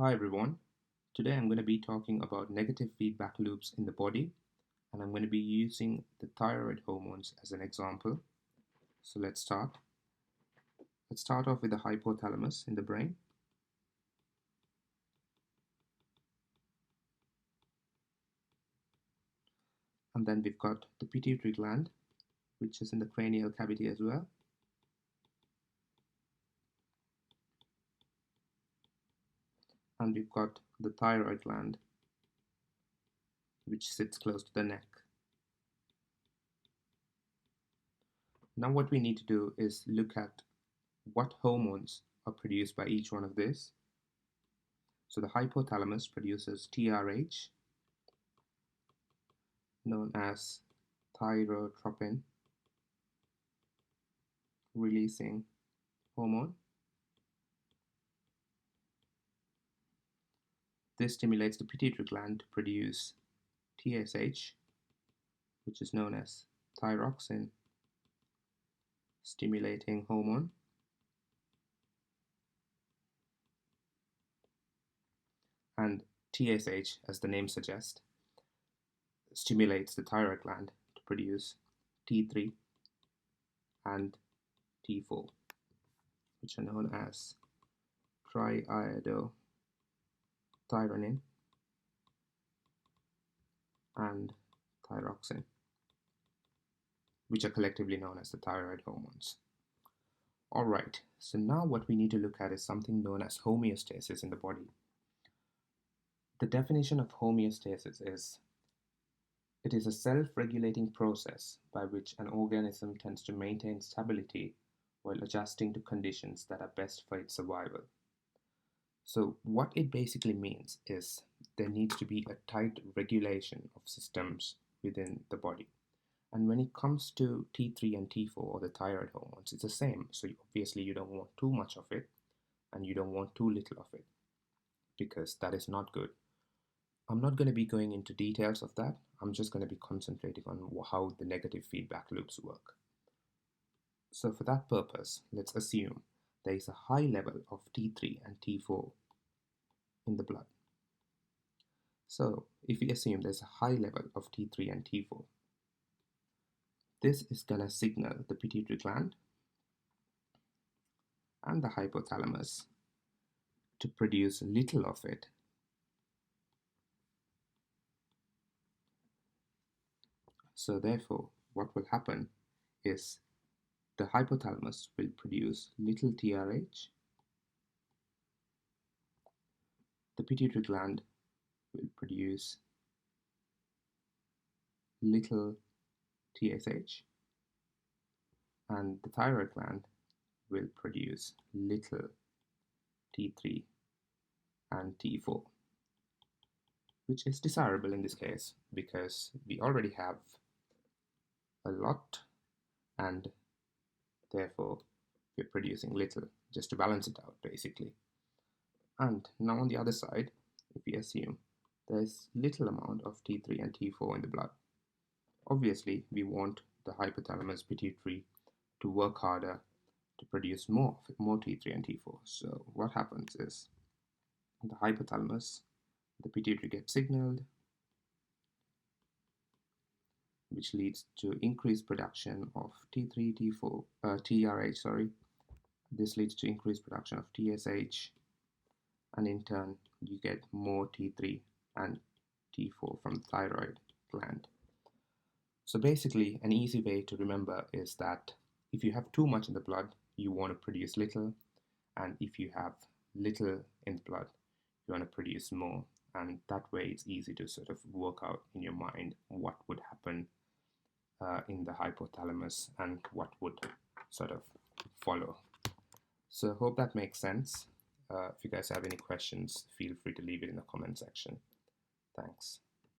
Hi everyone. Today I'm going to be talking about negative feedback loops in the body, and I'm going to be using the thyroid hormones as an example. So let's start. Let's start off with the hypothalamus in the brain. And then we've got the pituitary gland, which is in the cranial cavity as well. And we've got the thyroid gland, which sits close to the neck. Now what we need to do is look at what hormones are produced by each one of these. So the hypothalamus produces TRH, known as thyrotropin releasing hormone. This stimulates the pituitary gland to produce TSH, which is known as thyroxine stimulating hormone. And TSH, as the name suggests, stimulates the thyroid gland to produce T3 and T4, which are known as triiodothyronine and thyroxine, which are collectively known as the thyroid hormones. Alright, so now what we need to look at is something known as homeostasis in the body. The definition of homeostasis is it is a self-regulating process by which an organism tends to maintain stability while adjusting to conditions that are best for its survival. So what it basically means is there needs to be a tight regulation of systems within the body. And when it comes to T3 and T4, or the thyroid hormones, it's the same. So obviously you don't want too much of it and you don't want too little of it, because that is not good. I'm not going to be going into details of that. I'm just going to be concentrating on how the negative feedback loops work. So for that purpose, let's assume there is a high level of T3 and T4 in the blood. So if we assume there's a high level of T3 and T4, this is going to signal the pituitary gland and the hypothalamus to produce little of it. So therefore, what will happen is the hypothalamus will produce little TRH, the pituitary gland will produce little TSH, and the thyroid gland will produce little T3 and T4, which is desirable in this case because we already have a lot and therefore we're producing little just to balance it out basically. And now on the other side, if we assume there's little amount of T3 and T4 in the blood, obviously we want the hypothalamus pituitary to work harder to produce more T3 and T4. So what happens is the hypothalamus, the pituitary gets signaled, which leads to increased production of T3, T4, TRH, This leads to increased production of TSH, and in turn you get more T3 and T4 from the thyroid gland. So basically, an easy way to remember is that if you have too much in the blood, you want to produce little, and if you have little in the blood, you want to produce more. And that way it's easy to sort of work out in your mind what would happen in the hypothalamus and what would sort of follow. So hope that makes sense. If you guys have any questions, feel free to leave it in the comment section. Thanks.